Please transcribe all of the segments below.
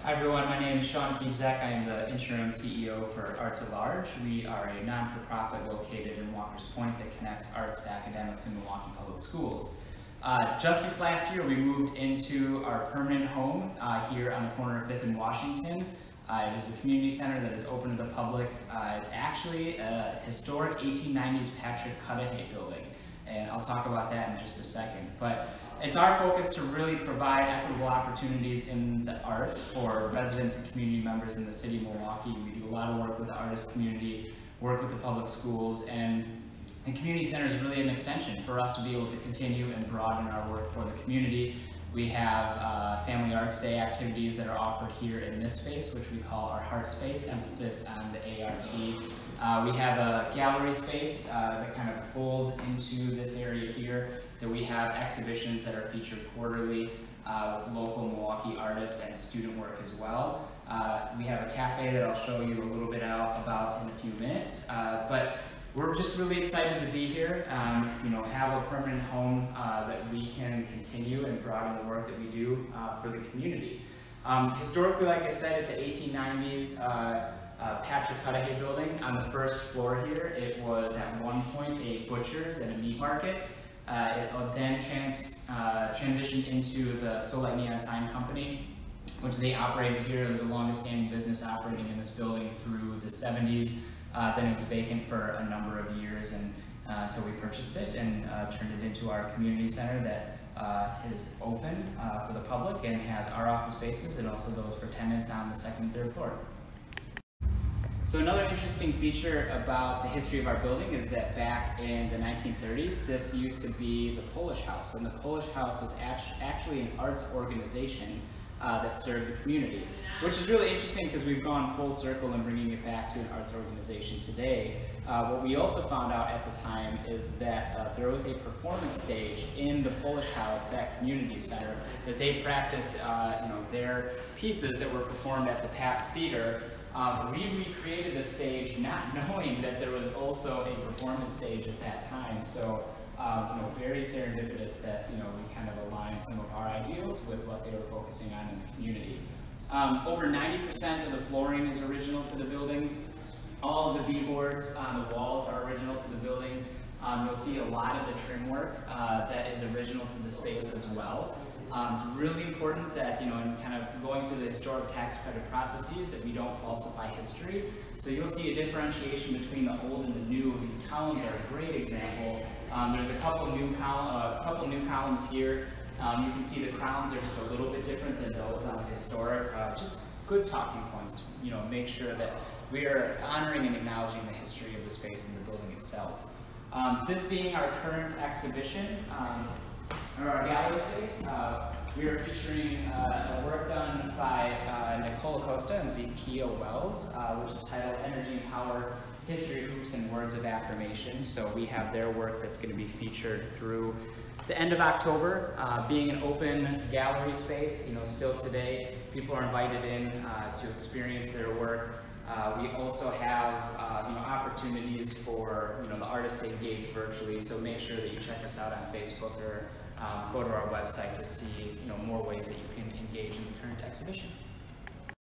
Hi everyone, my name is Sean Kiebzak. I am the interim CEO for Arts at Large. We are a non-for-profit located in Walker's Point that connects arts to academics in Milwaukee Public Schools. Just this last year, we moved into our permanent home here on the corner of 5th and Washington. It is a community center that is open to the public. It's actually a historic 1890s Patrick Cudahy building, and I'll talk about that in just a second. But it's our focus to really provide equitable opportunities in the arts for residents and community members in the city of Milwaukee. We do a lot of work with the artist community, work with the public schools, and the community center is really an extension for us to be able to continue and broaden our work for the community. We have Family Arts Day activities that are offered here in this space, which we call our Heart Space, emphasis on the ART. We have a gallery space that kind of folds into this area here, that we have exhibitions that are featured quarterly with local Milwaukee artists and student work as well. We have a cafe that I'll show you a little bit about in a few minutes. But we're just really excited to be here, have a permanent home that we can continue and broaden the work that we do for the community. Historically, like I said, it's an 1890s Patrick Cudahy building. On the first floor here, it was at one point a butcher's and a meat market. It then transitioned into the Solar Neon Sign Company, which they operated here. It was the longest standing business operating in this building through the 70s. Then it was vacant for a number of years and until we purchased it and turned it into our community center that is open for the public and has our office spaces and also those for tenants on the second and third floor. So another interesting feature about the history of our building is that back in the 1930s, this used to be the Polish House, and the Polish House was actually an arts organization that served the community, which is really interesting because we've gone full circle in bringing it back to an arts organization today. What we also found out at the time is that there was a performance stage in the Polish House, that community center, that they practiced their pieces that were performed at the Pabst Theater. We recreated the stage not knowing that there was also a performance stage at that time. So very serendipitous that we kind of aligned some of our ideals with what they were focusing on in the community. Over 90% of the flooring is original to the building. All of the beadboards on the walls are original to the building. You'll see a lot of the trim work that is original to the space as well. It's really important that, in kind of going through the historic tax credit processes, that we don't falsify history. So you'll see a differentiation between the old and the new. These columns are a great example. There's a couple new columns here. You can see the crowns are just a little bit different than those on the historic. Just good talking points to make sure that we are honoring and acknowledging the history of the space and the building itself. This being our current exhibition, or our gallery space, we are featuring work done by Nicole Acosta and Zekiel Wells, which is titled Energy and Power, History Hoops and Words of Affirmation. So we have their work that's going to be featured through the end of October. Being an open gallery space, still today, people are invited in to experience their work. We also have opportunities for the artists to engage virtually, so make sure that you check us out on Facebook or go to our website to see more ways that you can engage in the current exhibition.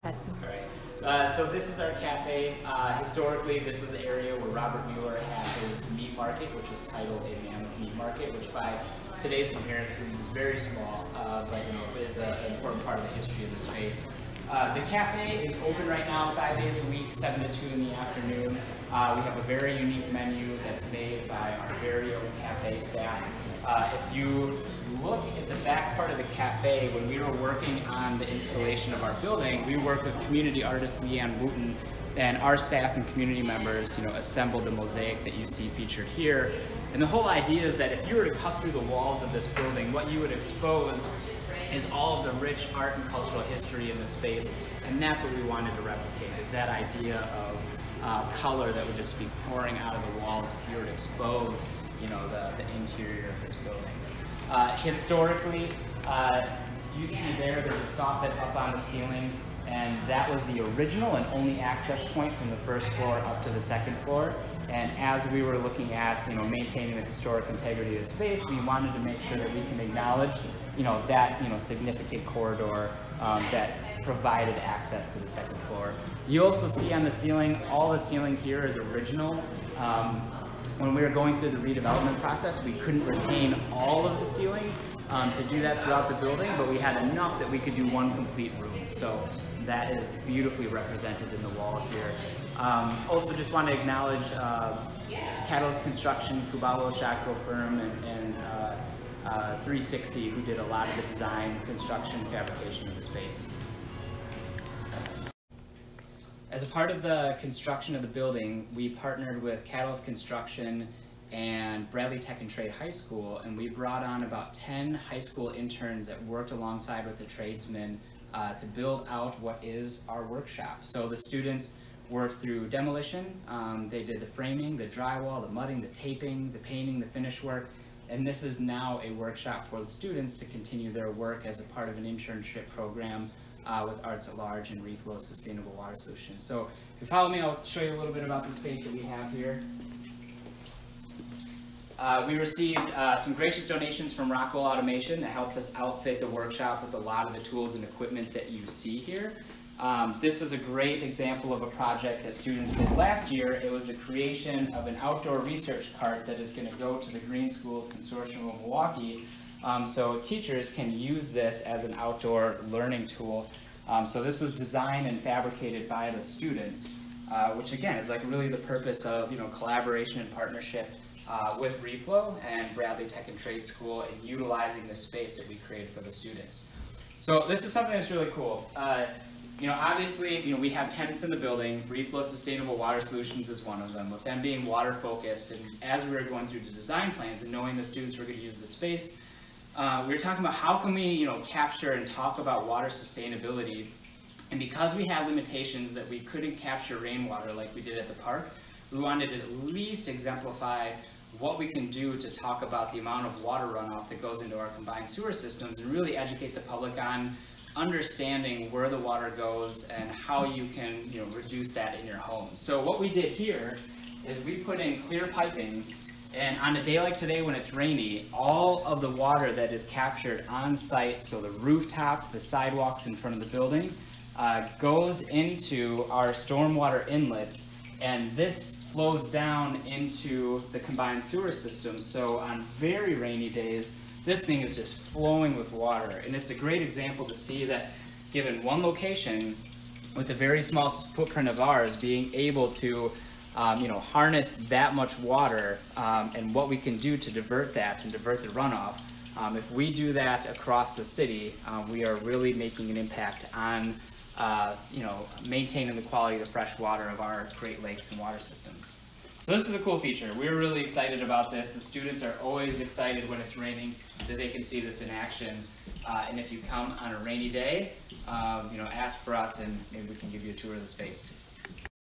All right. So this is our cafe. Historically, this was the area where Robert Mueller had his meat market, which was titled a Mammoth Meat Market, which by today's comparisons is very small, but is an important part of the history of the space. The cafe is open right now 5 days a week, 7 to 2 in the afternoon. We have a very unique menu that's made by our very own cafe staff. If you look at the back part of the cafe, when we were working on the installation of our building, we worked with community artist Leanne Wooten, and our staff and community members assembled the mosaic that you see featured here. And the whole idea is that if you were to cut through the walls of this building, what you would expose is all of the rich art and cultural history in the space, and that's what we wanted to replicate, is that idea of color that would just be pouring out of the walls if you were to expose the interior of this building. Historically, you see there's a soffit up on the ceiling and that was the original and only access point from the first floor up to the second floor. And as we were looking at, maintaining the historic integrity of the space, we wanted to make sure that we can acknowledge, that, significant corridor that provided access to the second floor. You also see on the ceiling, all the ceiling here is original. When we were going through the redevelopment process, we couldn't retain all of the ceiling to do that throughout the building, but we had enough that we could do one complete room. So that is beautifully represented in the wall here. Also just want to acknowledge Catalyst Construction, Kubalo Shakro firm, and 360, who did a lot of the design, construction, fabrication of the space. As a part of the construction of the building, we partnered with Catalyst Construction and Bradley Tech and Trade High School, and we brought on about 10 high school interns that worked alongside with the tradesmen to build out what is our workshop. So the students worked through demolition, they did the framing, the drywall, the mudding, the taping, the painting, the finish work, and this is now a workshop for the students to continue their work as a part of an internship program with Arts at Large and Reflow Sustainable Water Solutions. So if you follow me, I'll show you a little bit about the space that we have here. We received some gracious donations from Rockwell Automation that helped us outfit the workshop with a lot of the tools and equipment that you see here. This is a great example of a project that students did last year. It was the creation of an outdoor research cart that is going to go to the Green Schools Consortium of Milwaukee, so teachers can use this as an outdoor learning tool. So this was designed and fabricated by the students, which again is like really the purpose of collaboration and partnership with Reflow and Bradley Tech and Trade School and utilizing the space that we created for the students. So this is something that's really cool. Obviously, we have tenants in the building. Reflow Sustainable Water Solutions is one of them, with them being water focused. And as we were going through the design plans and knowing the students were going to use the space, we were talking about how can we, capture and talk about water sustainability. And because we had limitations that we couldn't capture rainwater like we did at the park, we wanted to at least exemplify what we can do to talk about the amount of water runoff that goes into our combined sewer systems and really educate the public on understanding where the water goes and how you can reduce that in your home. So what we did here is we put in clear piping, and on a day like today when it's rainy, all of the water that is captured on site, so the rooftop, the sidewalks in front of the building, goes into our stormwater inlets, and this flows down into the combined sewer system. So on very rainy days, this thing is just flowing with water, and it's a great example to see that given one location with a very small footprint of ours being able to harness that much water and what we can do to divert that and divert the runoff. If we do that across the city, we are really making an impact on maintaining the quality of the fresh water of our Great Lakes and water systems. So this is a cool feature. We're really excited about this. The students are always excited when it's raining that they can see this in action. And if you come on a rainy day, ask for us and maybe we can give you a tour of the space.